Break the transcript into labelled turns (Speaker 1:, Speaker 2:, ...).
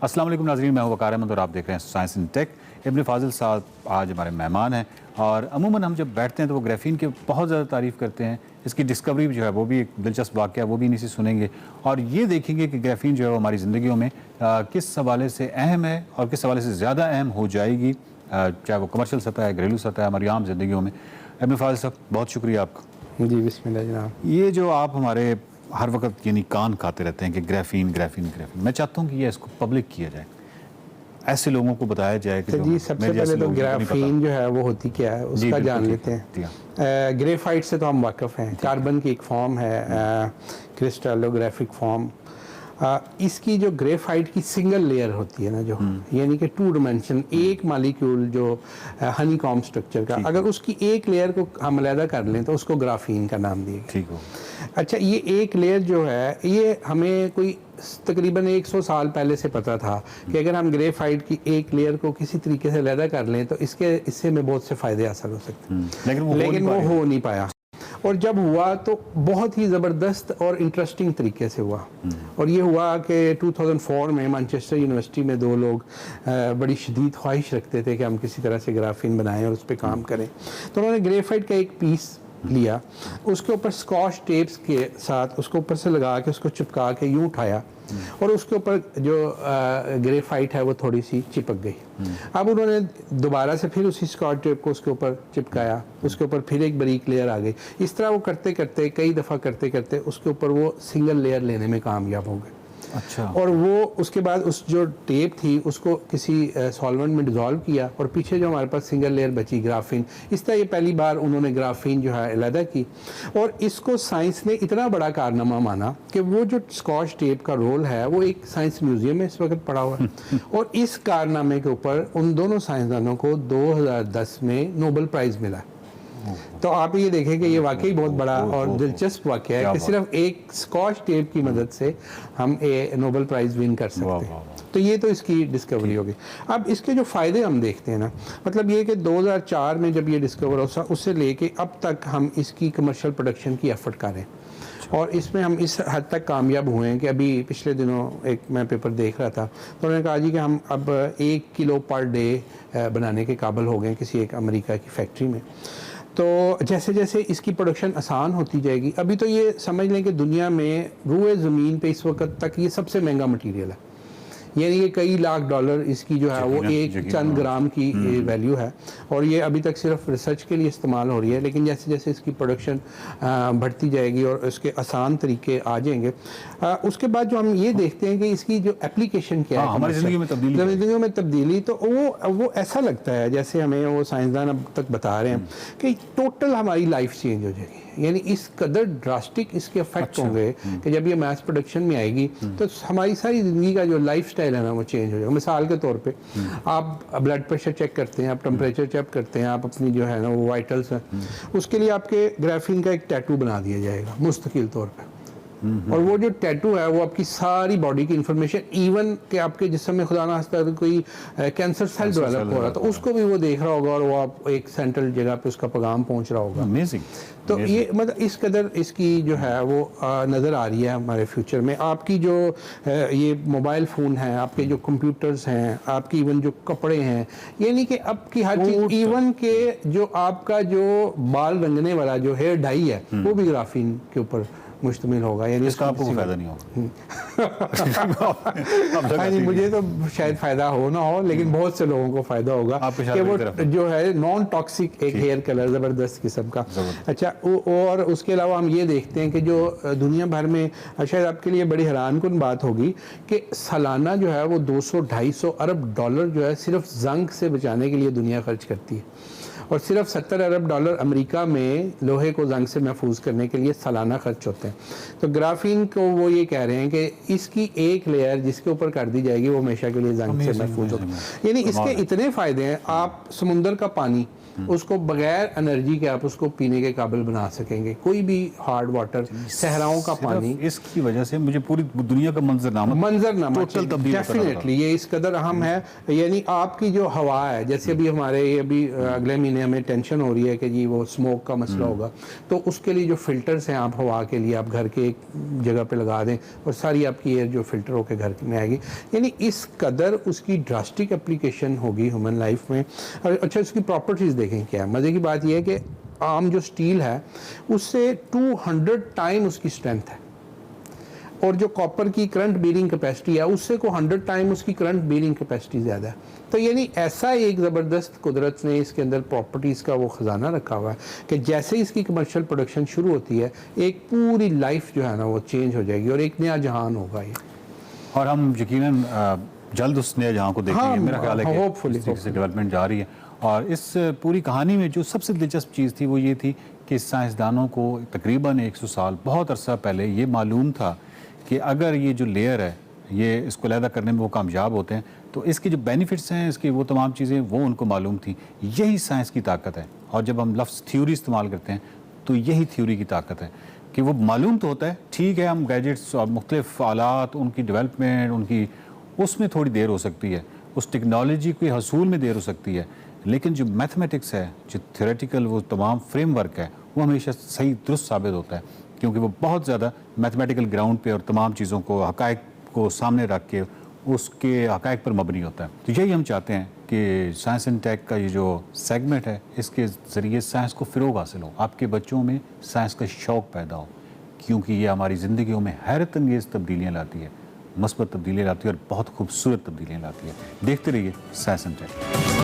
Speaker 1: अस्सलाम वालेकुम नाज़रीन, मैं हूं वकार अहमद और आप देख रहे हैं साइंस इन टेक। इब्न फाजिल साहब आज हमारे मेहमान हैं और अमूमन हम जब बैठते हैं तो वो ग्राफीन की बहुत ज़्यादा तारीफ़ करते हैं। इसकी डिस्कवरी जो है वो भी एक दिलचस्प वाक़या है, वो भी इन्हीं से सुनेंगे और ये देखेंगे कि ग्राफीन जो है वो हमारी ज़िंदगियों में किस हवाले से अहम है और किस हवाले से ज़्यादा अहम हो जाएगी, चाहे वो कमर्शियल सतह है, घरेलू सतह है, हमारी आम ज़िंदगियों में। इब्न फाजिल साहब बहुत शुक्रिया आपका।
Speaker 2: जी बिस्मिल्लाह जनाब।
Speaker 1: ये जो आप हमारे हर वक्त यानी कान खाते रहते हैं कि ग्राफीन ग्राफीन ग्राफीन, मैं चाहता हूँ कि ये इसको पब्लिक किया जाए, ऐसे लोगों को बताया जाए कि
Speaker 2: जी सबसे पहले तो ग्राफीन जो है वो होती क्या है उसका जान लेते हैं। ग्रेफाइट से तो हम वाकिफ़ हैं, कार्बन की एक फॉर्म है, क्रिस्टलोग्राफिक फॉर्म। इसकी जो ग्रेफाइट की सिंगल लेयर होती है ना, जो यानी कि 2 डायमेंशन एक मालिक्यूल जो हनी कॉम स्ट्रक्चर का, अगर उसकी एक लेयर को हम अलहदा कर लें तो उसको ग्राफीन का नाम दिया। ठीक हो। अच्छा, ये एक लेयर जो है ये हमें कोई तकरीबन 100 साल पहले से पता था कि अगर हम ग्रेफाइट की एक लेयर को किसी तरीके से अलहदा कर लें तो इससे हमें बहुत से फ़ायदे हासिल हो सकते हैं, लेकिन वो हो नहीं पाया। और जब हुआ तो बहुत ही ज़बरदस्त और इंटरेस्टिंग तरीके से हुआ। और ये हुआ कि 2004 में मैनचेस्टर यूनिवर्सिटी में 2 लोग बड़ी शदीद ख्वाहिश रखते थे कि हम किसी तरह से ग्राफीन बनाएं और उस पर काम करें। तो उन्होंने ग्रेफाइट का एक पीस लिया, उसके ऊपर स्कॉच टेप्स के साथ उसको ऊपर से लगा के उसको चिपका के यूँ उठाया और उसके ऊपर जो ग्रेफाइट है वो थोड़ी सी चिपक गई। अब उन्होंने दोबारा से फिर उसी स्कॉच टेप को उसके ऊपर चिपकाया, उसके ऊपर फिर एक बारीक लेयर आ गई। इस तरह वो करते करते कई दफ़ा करते करते उसके ऊपर वो सिंगल लेयर लेने में कामयाब हो गए। अच्छा। और वो उसके बाद उस जो टेप थी उसको किसी सॉल्वेंट में डिज़ोल्व किया और पीछे जो हमारे पास सिंगल लेयर बची ग्राफीन, इस तरह ये पहली बार उन्होंने ग्राफीन जो है अलहदा की। और इसको साइंस ने इतना बड़ा कारनामा माना कि वो जो स्कॉच टेप का रोल है वो एक साइंस म्यूजियम में इस वक्त पड़ा हुआ है। और इस कारनामे के ऊपर उन दोनों साइंसदानों को 2010 में नोबेल प्राइज़ मिला। तो आप ये देखें कि ये वाकई बहुत बड़ा और दिलचस्प वाकया है कि सिर्फ एक स्कॉच टेप की मदद से हम नोबेल प्राइज़ विन कर सकते हैं। तो ये तो इसकी डिस्कवरी होगी। अब इसके जो फ़ायदे हम देखते हैं ना, मतलब ये कि 2004 में जब ये डिस्कवर हो उससे लेके अब तक हम इसकी कमर्शियल प्रोडक्शन की एफर्ट कर रहे हैं और इसमें हम इस हद तक कामयाब हुए हैं कि अभी पिछले दिनों एक मैं पेपर देख रहा था तो उन्होंने कहा जी कि हम अब 1 किलो पर डे बनाने के काबिल हो गए किसी एक अमेरिका की फैक्ट्री में। तो जैसे जैसे इसकी प्रोडक्शन आसान होती जाएगी, अभी तो ये समझ लें कि दुनिया में रूए ज़मीन पे इस वक्त तक ये सबसे महंगा मटेरियल है, यानी कि कई लाख डॉलर इसकी जो है वो एक चंद ग्राम की वैल्यू है। और ये अभी तक सिर्फ रिसर्च के लिए इस्तेमाल हो रही है, लेकिन जैसे जैसे इसकी प्रोडक्शन बढ़ती जाएगी और इसके आसान तरीके आ जाएंगे, उसके बाद जो हम ये देखते हैं कि इसकी जो एप्लीकेशन क्या है हमारी ज़िंदगी में तब्दीली, तो वो ऐसा लगता है जैसे हमें वो साइंसदान अब तक बता रहे हैं कि टोटल हमारी लाइफ चेंज हो जाएगी। यानी इस कदर ड्रास्टिक इसके इफेक्ट होंगे कि जब ये मास प्रोडक्शन में आएगी तो हमारी सारी ज़िंदगी का जो लाइफस्टाइल है ना वो चेंज हो जाएगा। मिसाल के तौर पे आप ब्लड प्रेशर चेक करते हैं, आप टेम्परेचर चेक करते हैं, आप अपनी जो है ना वो वाइटल्स हैं, उसके लिए आपके ग्राफीन का एक टैटू बना दिया जाएगा मुस्तकिल तौर पर। और वो जो टैटू है वो आपकी सारी बॉडी की इंफॉर्मेशन, इवन कि आपके जिस्म में खुदा ना खास्ता कोई कैंसर सेल डेवलप हो रहा तो उसको भी वो देख रहा होगा और वो आप एक सेंट्रल जगह पे उसका पैगाम पहुंच रहा होगा। अमेजिंग। तो ये मतलब इस कदर इसकी जो है वो नज़र आ रही है हमारे फ्यूचर में। आपकी जो ये मोबाइल फ़ोन है, आपके जो कंप्यूटर्स हैं, आपकी इवन जो कपड़े हैं, यानी कि अब की हर चीज़, इवन के जो आपका जो बाल रंगने वाला जो हेयर डाई है वो भी ग्राफीन के ऊपर मुश्तमिल होगा। यानी
Speaker 1: इसका आपको फ़ायदा नहीं होगा।
Speaker 2: हाँ जी, मुझे तो शायद फ़ायदा हो ना हो, लेकिन बहुत से लोगों को फ़ायदा होगा कि वो जो है नॉन टॉक्सिक एक हेयर कलर ज़बरदस्त किस्म का। अच्छा, और उसके अलावा हम ये देखते हैं कि जो दुनिया भर में, शायद आपके लिए बड़ी हैरानकुन बात होगी कि सालाना जो है वो 200-250 अरब डॉलर जो है सिर्फ जंग से बचाने के लिए दुनिया खर्च करती है और सिर्फ 70 अरब डॉलर अमेरिका में लोहे को जंग से महफूज करने के लिए सालाना खर्च होते हैं। तो ग्राफीन को वो ये कह रहे हैं कि इसकी एक लेयर जिसके ऊपर कर दी जाएगी वो हमेशा के लिए जंग से महफूज होगा। यानी इसके इतने फ़ायदे हैं। आप समुंदर का पानी उसको बगैर एनर्जी के आप उसको पीने के काबिल बना सकेंगे। कोई भी हार्ड वाटर, सहराओं का पानी,
Speaker 1: इसकी वजह से मुझे पूरी दुनिया का मंजरनामा टोटल तब्दील
Speaker 2: डेफिनेटली ये इस कदर अहम है। यानी आपकी जो हवा है, जैसे अभी हमारे अभी अगले महीने हमें टेंशन हो रही है कि जी वो स्मोक का मसला होगा, तो उसके लिए जो फिल्टर्स हैं आप हवा के लिए आप घर के एक जगह पे लगा दें और सारी आपकी एयर जो फिल्टर होकर घर में आएगी। यानी इस कदर उसकी ड्रास्टिक एप्लीकेशन होगी ह्यूमन लाइफ में। अच्छा, इसकी प्रॉपर्टीज़ देखें क्या है। मज़े की बात यह है कि आम जो स्टील है उससे 200 टाइम उसकी स्ट्रेंथ है, और जो कॉपर की करंट बीरिंग कैपेसिटी है उससे को 100 टाइम उसकी करंट बीरिंग कैपेसिटी ज़्यादा है। तो यानी ऐसा एक ज़बरदस्त कुदरत ने इसके अंदर प्रॉपर्टीज़ का वो ख़जाना रखा हुआ है कि जैसे इसकी कमर्शियल प्रोडक्शन शुरू होती है एक पूरी लाइफ जो है ना वो चेंज हो जाएगी और एक नया जहान होगा ये।
Speaker 1: और हम यकीनन जल्द उस नए जहां को देखेंगे।
Speaker 2: हाँ,
Speaker 1: मेरा ख्याल है कि
Speaker 2: होपफुली
Speaker 1: से डेवलपमेंट जा रही है। और इस पूरी कहानी में जो सबसे दिलचस्प चीज़ थी वो ये थी कि साइंसदानों को तकरीबन 100 साल बहुत अरसा पहले ये मालूम था कि अगर ये जो लेयर है ये इसको अलहदा करने में वो कामयाब होते हैं तो इसके जो बेनिफिट्स हैं, इसकी वो तमाम चीज़ें वो उनको मालूम थी। यही साइंस की ताकत है। और जब हम लफ्ज़ थ्योरी इस्तेमाल करते हैं तो यही थ्योरी की ताकत है कि वो मालूम तो होता है, ठीक है, हम गैजेट्स और मुख्तलिफ आलात, उनकी डेवलपमेंट, उनकी उसमें थोड़ी देर हो सकती है, उस टेक्नोलॉजी के हसूल में देर हो सकती है, लेकिन जो मैथमेटिक्स है, जो थ्योरेटिकल वो तमाम फ्रेमवर्क है, वो हमेशा सही दुरुस्त साबित होता है, क्योंकि वो बहुत ज़्यादा मैथमेटिकल ग्राउंड पे और तमाम चीज़ों को, हक़ाइक़ को सामने रख के उसके हक़ाइक़ पर मबनी होता है। तो यही हम चाहते हैं कि साइंस एंड टेक का ये जो सेगमेंट है इसके ज़रिए साइंस को फ़रोग़ हासिल हो, आपके बच्चों में साइंस का शौक़ पैदा हो, क्योंकि ये हमारी ज़िंदगियों में हैरत अंगेज़ तब्दीलियाँ लाती है, मस्बत तब्दीलियाँ लाती है और बहुत खूबसूरत तब्दीलियाँ लाती है। देखते रहिए साइंस एंड टेक।